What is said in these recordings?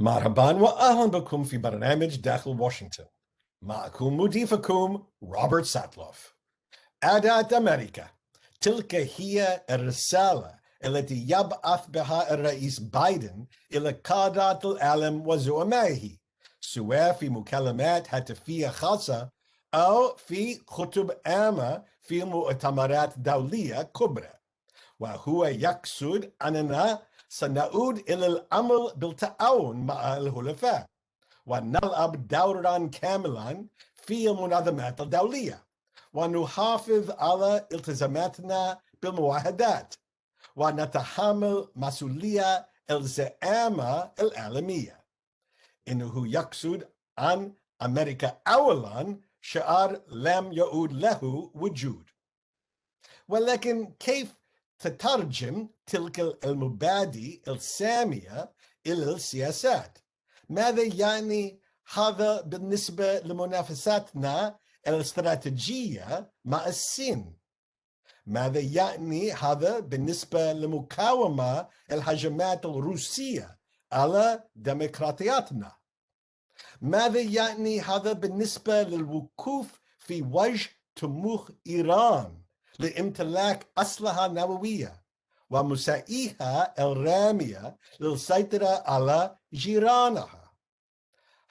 مرحبا وأهلا بكم في برنامج داخل واشنطن. معكم مضيفكم روبرت ساتلوف. عادت أميركا، تلك هي الرسالة التي يبعث بها الرئيس بايدن إلى قادة العالم وزعمائه، سواء في مكالمات هاتفية خاصة أو في خطب عامة في مؤتمرات دولية كبرى. وهو يقصد أننا سنعود إلى العمل بالتعاون مع الحلفاء ونلعب دورا كاملا في المنظمات الدولية ونحافظ على التزاماتنا بالمعاهدات ونتحمل مسؤولية الزعامة العالمية. إنه يقصد أن أمريكا أولا شعار لم يعود له وجود. ولكن كيف تترجم تلك المبادئ السامية إلى السياسات؟ ماذا يعني هذا بالنسبة لمنافساتنا الاستراتيجية مع الصين؟ ماذا يعني هذا بالنسبة لمقاومة الهجمات الروسية على ديمقراطياتنا؟ ماذا يعني هذا بالنسبة للوقوف في وجه طموح إيران لامتلاك أسلحة نووية ومساعيها الرامية للسيطرة على جيرانها؟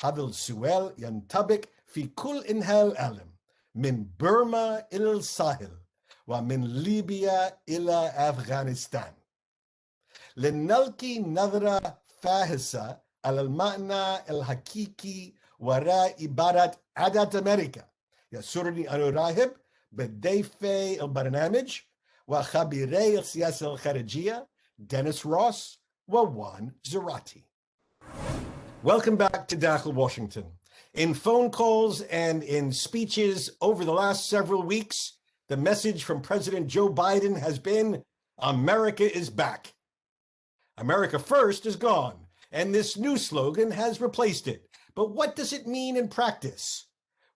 هذا السؤال ينطبق في كل أنحاء العالم، من بورما إلى الساحل ومن ليبيا إلى أفغانستان. لنلقي نظرة فاحصة على المعنى الحقيقي وراء عبارة عادت أميركا. يسرني أن أرحب بضيفي البرنامج وخبيري السياسة الخارجية دينيس روس ووان زراتي. Welcome back to Dakhel, Washington. In phone calls and in speeches over the last several weeks, the message from President Joe Biden has been, America is back. America First is gone, and this new slogan has replaced it. But what does it mean in practice?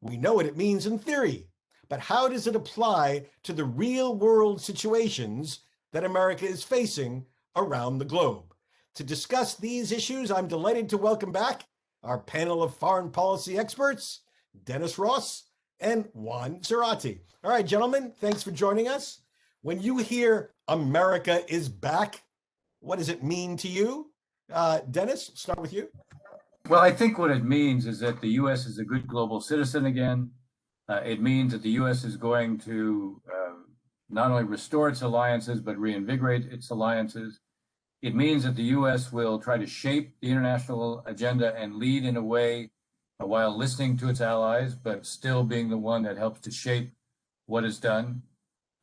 We know what it means in theory, but how does it apply to the real-world situations that America is facing around the globe? To discuss these issues, I'm delighted to welcome back our panel of foreign policy experts, Denis Ross and Juan Zarate. All right, gentlemen, thanks for joining us. When you hear America is back, what does it mean to you? Denis, start with you. Well, I think what it means is that the U.S. is a good global citizen again. It means that the U.S. is going to not only restore its alliances, but reinvigorate its alliances. It means that the U.S. will try to shape the international agenda and lead in a way while listening to its allies, but still being the one that helps to shape what is done.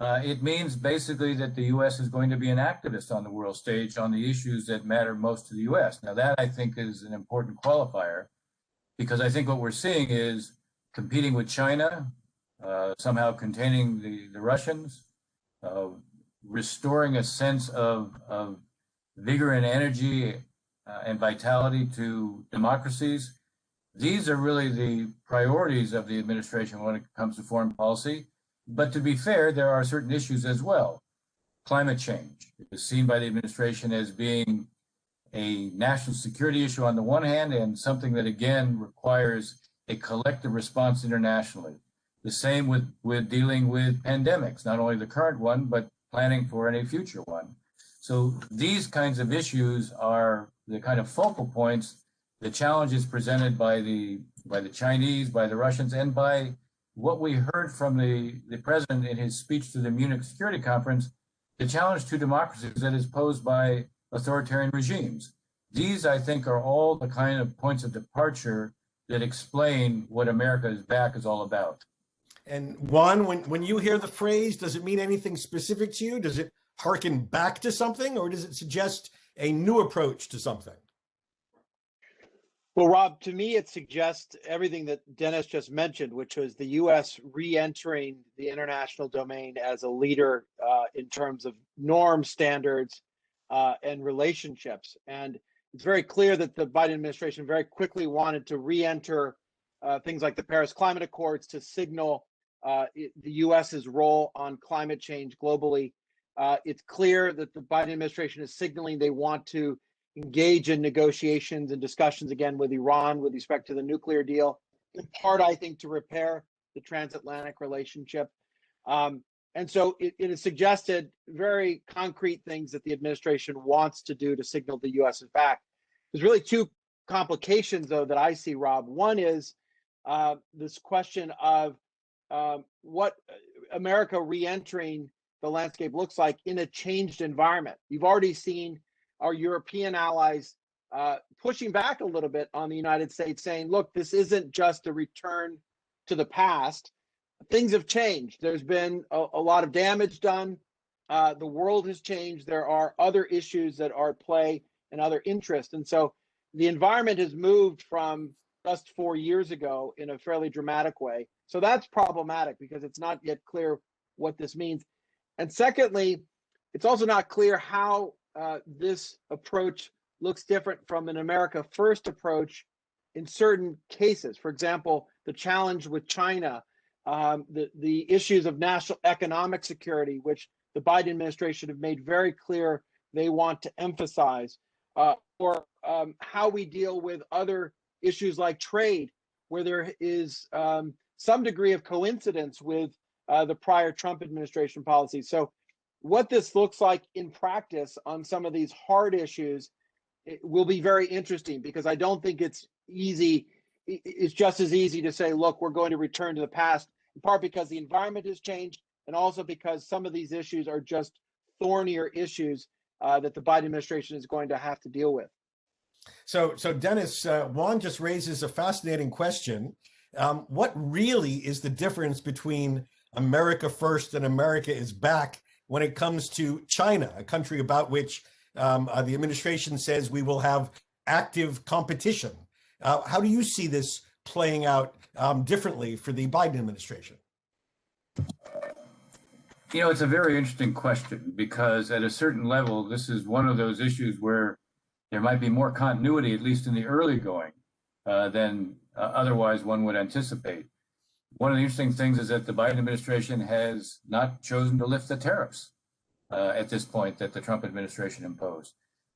It means basically that the U.S. is going to be an activist on the world stage on the issues that matter most to the U.S. Now, that I think is an important qualifier, because I think what we're seeing is competing with China, somehow containing the Russians, restoring a sense of vigor and energy and vitality to democracies. These are really the priorities of the administration when it comes to foreign policy. But to be fair, there are certain issues as well. Climate change is seen by the administration as being a national security issue on the one hand, and something that again requires a collective response internationally. The same with dealing with pandemics, not only the current one, but planning for any future one. So these kinds of issues are the kind of focal points, the challenges presented by the Chinese, by the Russians, and by what we heard from the president in his speech to the Munich Security Conference, the challenge to democracies that is posed by authoritarian regimes. These, I think, are all the kind of points of departure that explain what America is back is all about. And Juan, when you hear the phrase, does it mean anything specific to you? Does it harken back to something, or does it suggest a new approach to something? Well, Rob, to me, it suggests everything that Denis just mentioned, which was the U.S. re-entering the international domain as a leader in terms of norm standards and relationships. And it's very clear that the Biden administration very quickly wanted to re-enter things like the Paris Climate Accords to signal the U.S.'s role on climate change globally. It's clear that the Biden administration is signaling they want to engage in negotiations and discussions again with Iran with respect to the nuclear deal, in part, I think, to repair the transatlantic relationship. And so it has suggested very concrete things that the administration wants to do to signal the U.S. is back. There's really two complications, though, that I see, Rob. One is this question of what America re-entering the landscape looks like in a changed environment. You've already seen our European allies pushing back a little bit on the United States, saying, look, this isn't just a return to the past. Things have changed. There's been a lot of damage done. The world has changed. There are other issues that are at play and other interests. And so the environment has moved from just 4 years ago in a fairly dramatic way. So that's problematic because it's not yet clear what this means. And secondly, it's also not clear how this approach looks different from an America First approach in certain cases. For example, the challenge with China, the issues of national economic security, which the Biden administration have made very clear they want to emphasize, or how we deal with other issues like trade, where there is some degree of coincidence with the prior Trump administration policy. So what this looks like in practice on some of these hard issues, it will be very interesting, because I don't think it's easy. It's just as easy to say, look, we're going to return to the past, in part because the environment has changed, and also because some of these issues are just thornier issues that the Biden administration is going to have to deal with. So Dennis, Juan just raises a fascinating question. What really is the difference between America First and America is Back when it comes to China, a country about which the administration says we will have active competition? How do you see this playing out differently for the Biden administration? You know, it's a very interesting question, because at a certain level, this is one of those issues where there might be more continuity, at least in the early going, than otherwise one would anticipate. One of the interesting things is that the Biden administration has not chosen to lift the tariffs at this point that the Trump administration imposed.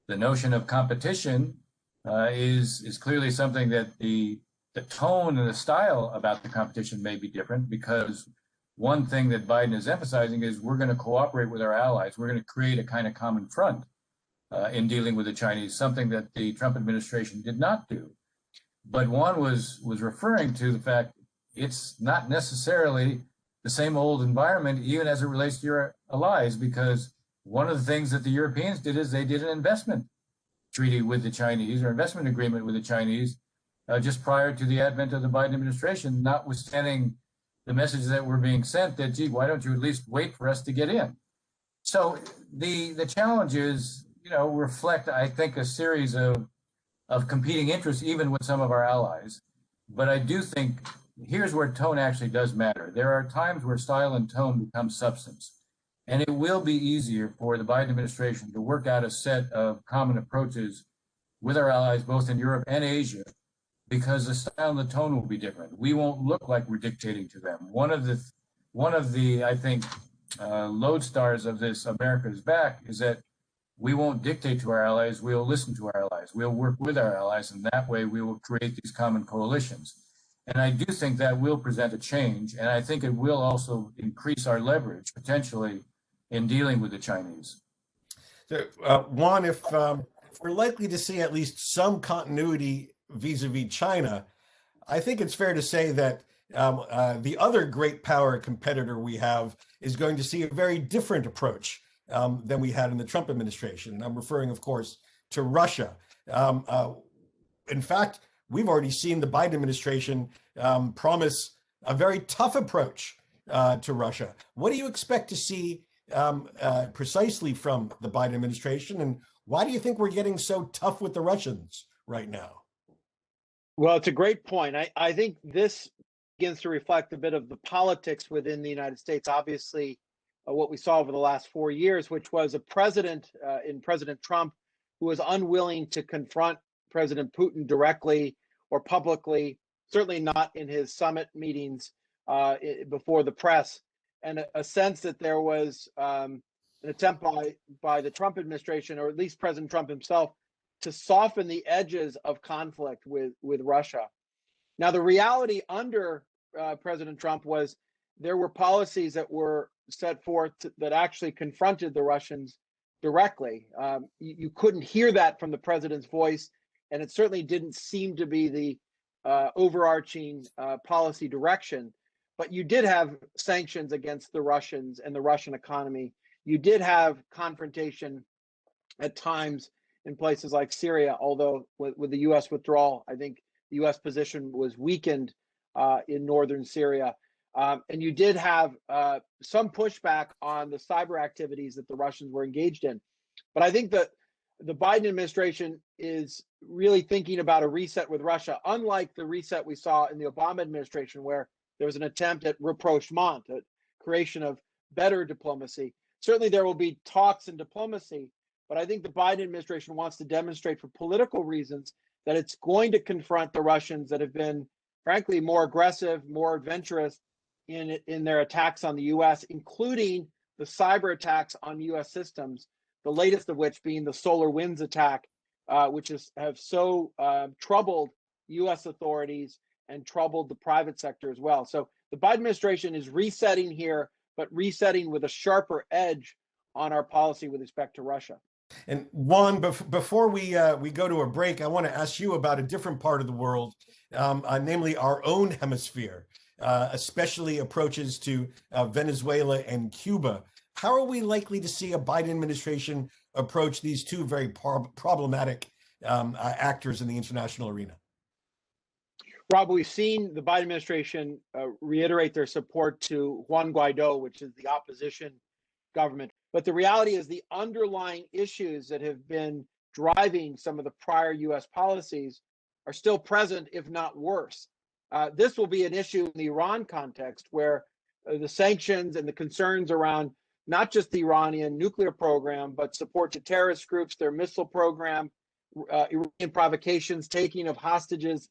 The notion of competition is clearly something that the tone and the style about the competition may be different, because one thing that Biden is emphasizing is we're going to cooperate with our allies. We're going to create a kind of common front in dealing with the Chinese, something that the Trump administration did not do. But Juan was referring to the fact it's not necessarily the same old environment, even as it relates to your allies, because one of the things that the Europeans did is they did an investment treaty with the Chinese, or investment agreement with the Chinese, just prior to the advent of the Biden administration, notwithstanding the messages that were being sent that, gee, why don't you at least wait for us to get in? So the challenges, you know, reflect, I think, a series of competing interests, even with some of our allies. But I do think here's where tone actually does matter. There are times where style and tone become substance. And it will be easier for the Biden administration to work out a set of common approaches with our allies, both in Europe and Asia, because the style and the tone will be different. We won't look like we're dictating to them. One of the I think, lodestars of this America is Back is that we won't dictate to our allies. We'll listen to our allies. We'll work with our allies, and that way we will create these common coalitions. And I do think that will present a change, and I think it will also increase our leverage potentially in dealing with the Chinese. So, Juan, if we're likely to see at least some continuity vis-a-vis China, I think it's fair to say that the other great power competitor we have is going to see a very different approach than we had in the Trump administration. And I'm referring, of course, to Russia. In fact, we've already seen the Biden administration promise a very tough approach to Russia. What do you expect to see precisely from the Biden administration, and why do you think we're getting so tough with the Russians right now? Well, it's a great point. I think this begins to reflect a bit of the politics within the United States. Obviously, what we saw over the last 4 years, which was a president in President Trump who was unwilling to confront President Putin directly or publicly, certainly not in his summit meetings before the press, and a sense that there was an attempt by the Trump administration, or at least President Trump himself, to soften the edges of conflict with Russia. Now, the reality under President Trump was there were policies that were set forth that actually confronted the Russians directly. You couldn't hear that from the president's voice, and it certainly didn't seem to be the overarching policy direction. But you did have sanctions against the Russians and the Russian economy. You did have confrontation at times in places like Syria, although with the U.S. withdrawal, I think the U.S. position was weakened in northern Syria. And you did have some pushback on the cyber activities that the Russians were engaged in. But I think that the Biden administration is really thinking about a reset with Russia, unlike the reset we saw in the Obama administration, where there was an attempt at rapprochement, at creation of better diplomacy. Certainly there will be talks and diplomacy, but I think the Biden administration wants to demonstrate for political reasons that it's going to confront the Russians that have been, frankly, more aggressive, more adventurous in their attacks on the U.S., including the cyber attacks on U.S. systems, the latest of which being the SolarWinds attack, which have so troubled U.S. authorities and troubled the private sector as well. So the Biden administration is resetting here, but resetting with a sharper edge on our policy with respect to Russia. And Juan, before we go to a break, I want to ask you about a different part of the world, namely our own hemisphere, especially approaches to Venezuela and Cuba. How are we likely to see a Biden administration approach these two very problematic actors in the international arena? Rob, we've seen the Biden administration reiterate their support to Juan Guaido, which is the opposition government. But the reality is the underlying issues that have been driving some of the prior U.S. policies are still present, if not worse. This will be an issue in the Iran context, where the sanctions and the concerns around not just the Iranian nuclear program, but support to terrorist groups, their missile program, Iranian provocations, taking of hostages,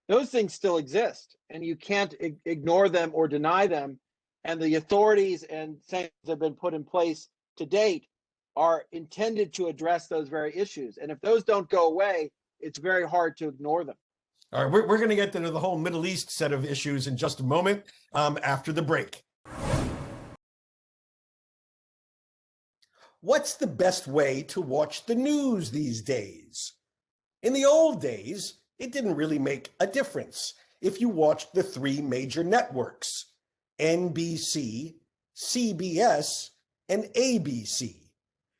those things still exist, and you can't ignore them or deny them. And the authorities and sanctions that have been put in place to date are intended to address those very issues. And if those don't go away, it's very hard to ignore them. All right, we're going to get into the whole Middle East set of issues in just a moment after the break. What's the best way to watch the news these days? In the old days, it didn't really make a difference if you watched the three major networks, NBC, CBS, and ABC,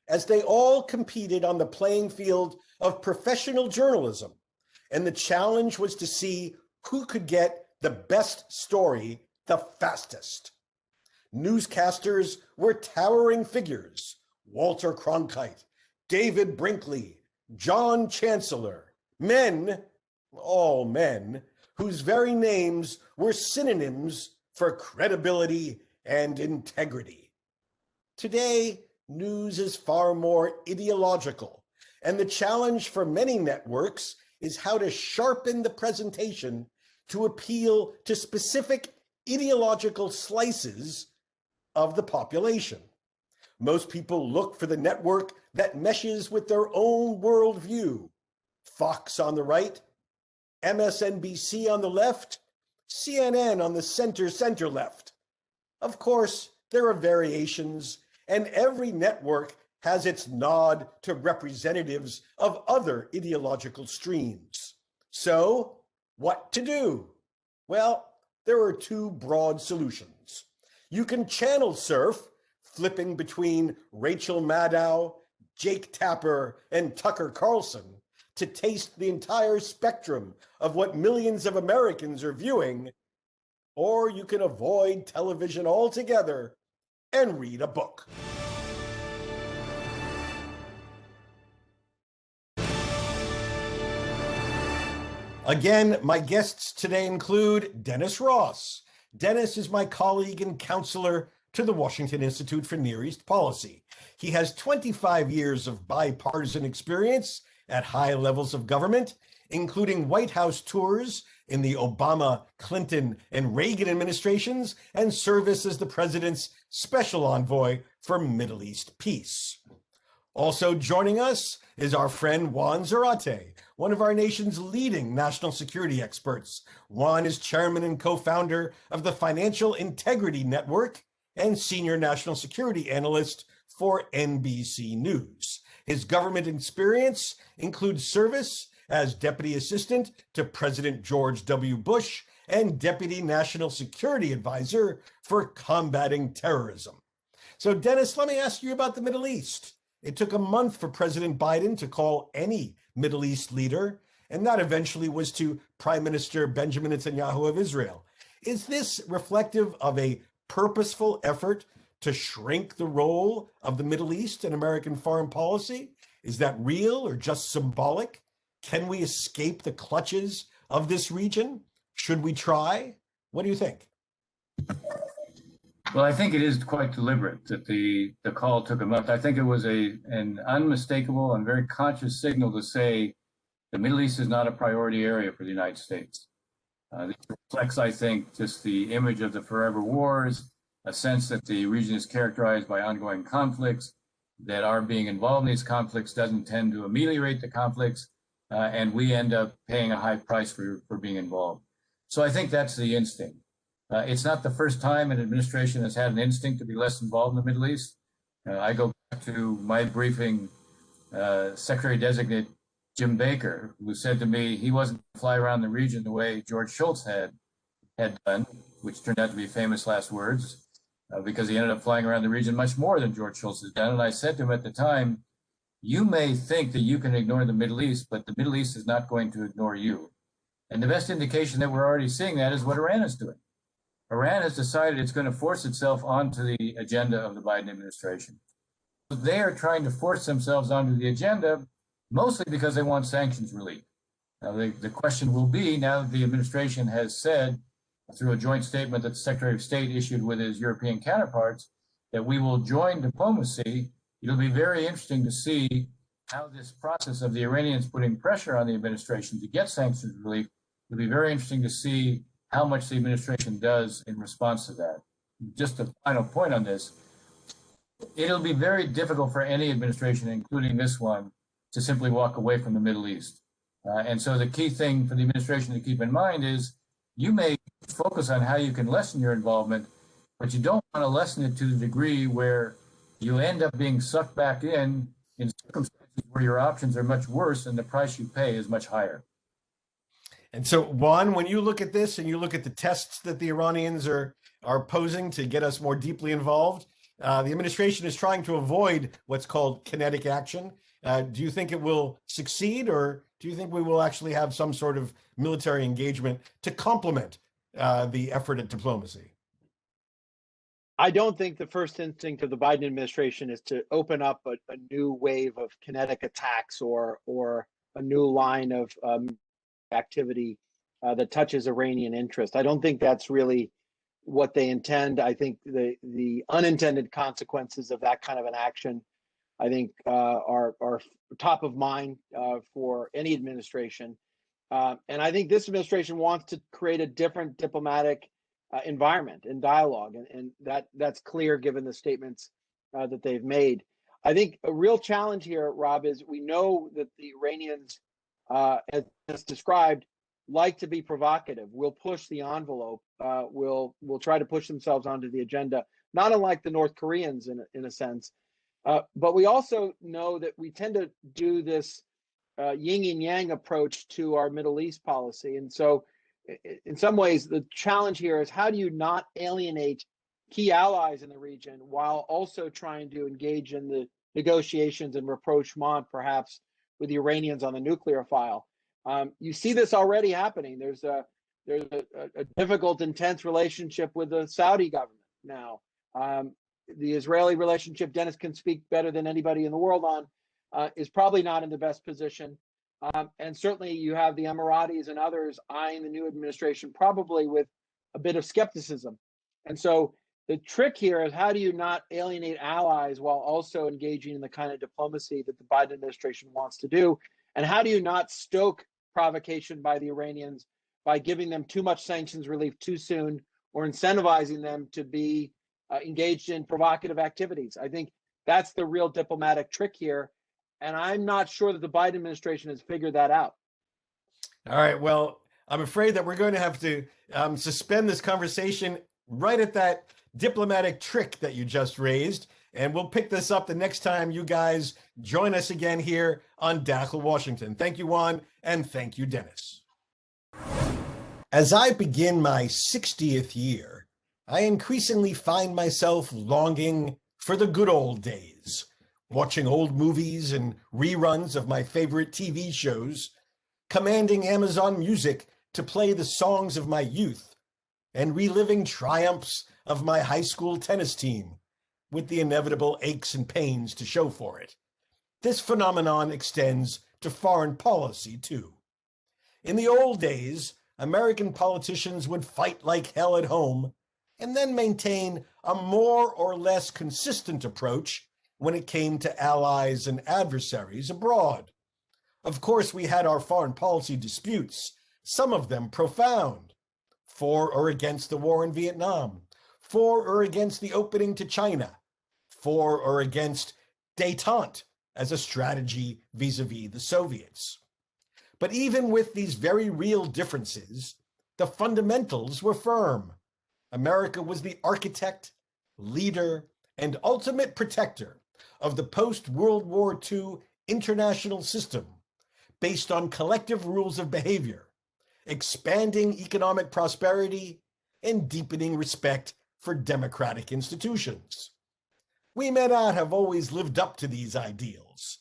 as they all competed on the playing field of professional journalism. And the challenge was to see who could get the best story the fastest. Newscasters were towering figures: Walter Cronkite, David Brinkley, John Chancellor, men, all men, whose very names were synonyms for credibility and integrity. Today, news is far more ideological, and the challenge for many networks is how to sharpen the presentation to appeal to specific ideological slices of the population. Most people look for the network that meshes with their own worldview. Fox on the right, MSNBC on the left, CNN on the center left. Of course, there are variations, and every network has its nod to representatives of other ideological streams. So, what to do? Well, there are two broad solutions. You can channel surf, flipping between Rachel Maddow, Jake Tapper, and Tucker Carlson to taste the entire spectrum of what millions of Americans are viewing, or you can avoid television altogether and read a book. Again, my guests today include Dennis Ross. Dennis is my colleague and counselor to the Washington Institute for Near East Policy. He has 25 years of bipartisan experience at high levels of government, including White House tours in the Obama, Clinton, and Reagan administrations, and service as the president's special envoy for Middle East peace. Also joining us is our friend Juan Zarate, one of our nation's leading national security experts. Juan is chairman and co-founder of the Financial Integrity Network and senior national security analyst for NBC News. His government experience includes service as deputy assistant to President George W. Bush and deputy national security advisor for combating terrorism. So Dennis, let me ask you about the Middle East. It took a month for President Biden to call any Middle East leader, and that eventually was to Prime Minister Benjamin Netanyahu of Israel. Is this reflective of a purposeful effort to shrink the role of the Middle East in American foreign policy? Is that real or just symbolic? Can we escape the clutches of this region? Should we try? What do you think? Well, I think it is quite deliberate that the call took a month. I think it was an unmistakable and very conscious signal to say the Middle East is not a priority area for the United States. This reflects, I think, just the image of the forever wars, a sense that the region is characterized by ongoing conflicts, that our being involved in these conflicts doesn't tend to ameliorate the conflicts, and we end up paying a high price for being involved. So I think that's the instinct. It's not the first time an administration has had an instinct to be less involved in the Middle East. I go back to my briefing, Secretary-designate Jim Baker, who said to me he wasn't going to fly around the region the way George Shultz had done, which turned out to be famous last words, because he ended up flying around the region much more than George Shultz has done. And I said to him at the time, you may think that you can ignore the Middle East, but the Middle East is not going to ignore you. And the best indication that we're already seeing that is what Iran is doing. Iran has decided it's going to force itself onto the agenda of the Biden administration. They are trying to force themselves onto the agenda, mostly because they want sanctions relief. Now, the question will be, now that the administration has said, through a joint statement that the Secretary of State issued with his European counterparts, that we will join diplomacy, it'll be very interesting to see how this process of the Iranians putting pressure on the administration to get sanctions relief, it'll be very interesting to see how much the administration does in response to that. Just a final point on this, it'll be very difficult for any administration, including this one, to simply walk away from the Middle East. And so the key thing for the administration to keep in mind is you may focus on how you can lessen your involvement, but you don't want to lessen it to the degree where you end up being sucked back in circumstances where your options are much worse and the price you pay is much higher. And so, Juan, when you look at this and you look at the tests that the Iranians are posing to get us more deeply involved, the administration is trying to avoid what's called kinetic action. Do you think it will succeed, or do you think we will actually have some sort of military engagement to complement the effort at diplomacy? I don't think the first instinct of the Biden administration is to open up a new wave of kinetic attacks or a new line of activity that touches Iranian interest. I don't think that's really what they intend. I think the unintended consequences of that kind of an action, I think, are top of mind for any administration. And I think this administration wants to create a different diplomatic environment and dialogue, and that's clear given the statements that they've made. I think a real challenge here, Rob, is we know that the Iranians, as described, like to be provocative. Will push the envelope. Will try to push themselves onto the agenda, not unlike the North Koreans in a sense. But we also know that we tend to do this yin and yang approach to our Middle East policy, and so in some ways, the challenge here is how do you not alienate key allies in the region while also trying to engage in the negotiations and rapprochement, perhaps, with the Iranians on the nuclear file. You see this already happening. There's a difficult, intense relationship with the Saudi government now. The Israeli relationship, Dennis can speak better than anybody in the world on, is probably not in the best position. And certainly you have the Emiratis and others eyeing the new administration probably with a bit of skepticism. And so the trick here is how do you not alienate allies while also engaging in the kind of diplomacy that the Biden administration wants to do? And how do you not stoke provocation by the Iranians by giving them too much sanctions relief too soon or incentivizing them to be engaged in provocative activities? I think That's the real diplomatic trick here. And I'm not sure that the Biden administration has figured that out. All right. Well, I'm afraid that we're going to have to suspend this conversation right at that diplomatic trick that you just raised. And we'll pick this up the next time you guys join us again here on Dakhel, Washington. Thank you, Juan, and thank you, Dennis. As I begin my 60th year, I increasingly find myself longing for the good old days, watching old movies and reruns of my favorite TV shows, commanding Amazon Music to play the songs of my youth, and reliving triumphs of my high school tennis team, with the inevitable aches and pains to show for it. This phenomenon extends to foreign policy, too. In the old days, American politicians would fight like hell at home and then maintain a more or less consistent approach when it came to allies and adversaries abroad. Of course, we had our foreign policy disputes, some of them profound, for or against the war in Vietnam, for or against the opening to China, for or against détente as a strategy vis-a-vis the Soviets. But even with these very real differences, the fundamentals were firm. America was the architect, leader, and ultimate protector of the post-World War II international system based on collective rules of behavior, expanding economic prosperity, and deepening respect for democratic institutions. We may not have always lived up to these ideals,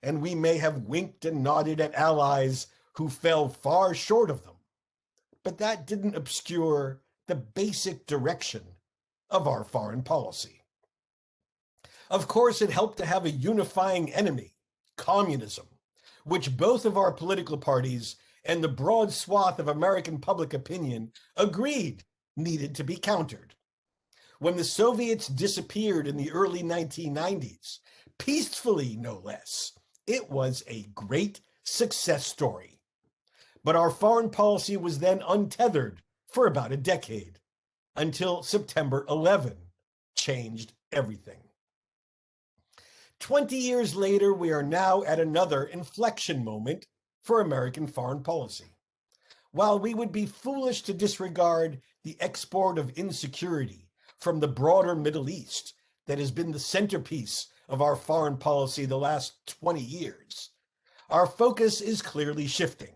and we may have winked and nodded at allies who fell far short of them, but that didn't obscure the basic direction of our foreign policy. Of course, it helped to have a unifying enemy, communism, which both of our political parties and the broad swath of American public opinion agreed needed to be countered. When the Soviets disappeared in the early 1990s, peacefully no less, it was a great success story. But our foreign policy was then untethered for about a decade, until September 11 changed everything. 20 years later, we are now at another inflection moment for American foreign policy. While we would be foolish to disregard the export of insecurity from the broader Middle East that has been the centerpiece of our foreign policy the last 20 years, our focus is clearly shifting.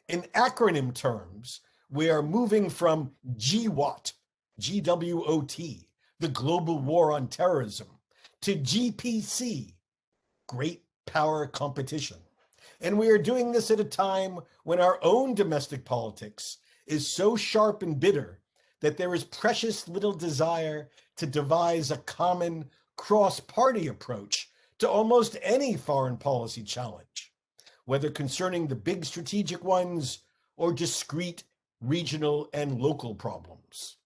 In acronym terms, we are moving from GWOT, G-W-O-T, the Global War on Terrorism, to GPC, Great Power Competition. And we are doing this at a time when our own domestic politics is so sharp and bitter that there is precious little desire to devise a common cross-party approach to almost any foreign policy challenge, whether concerning the big strategic ones or discrete regional and local problems.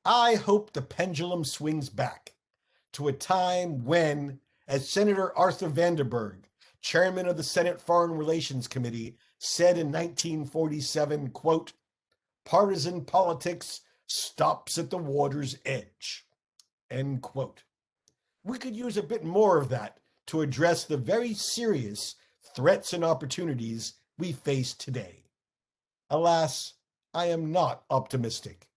I hope the pendulum swings back to a time when, as Senator Arthur Vanderberg, chairman of the Senate Foreign Relations Committee, said in 1947, quote, "Partisan politics stops at the water's edge," end quote. We could use a bit more of that to address the very serious threats and opportunities we face today. Alas, I am not optimistic,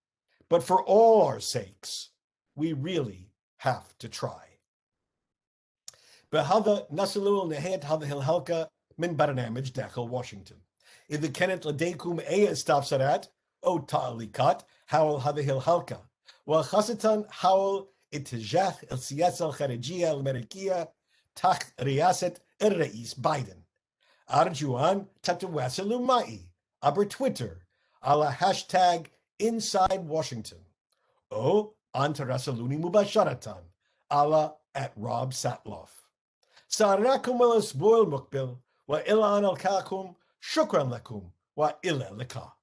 but for all our sakes, we really have to try. بهذا نصل لنهاية هذه الحلقة من برنامج داخل واشنطن. إذا كانت لديكم أي استفسارات أو تعليقات حول هذه الحلقة، وخاصة حول اتجاه السياسة الخارجية الأمريكية تحت رئاسة الرئيس بايدن، أرجو أن تتواصلوا معي عبر تويتر على هاشتاغ Inside Washington أو أن تراسلوني مباشرة على @RobSatloff. سأراكم الأسبوع المقبل، وإلى أن ألقاكم شكرا لكم وإلى اللقاء.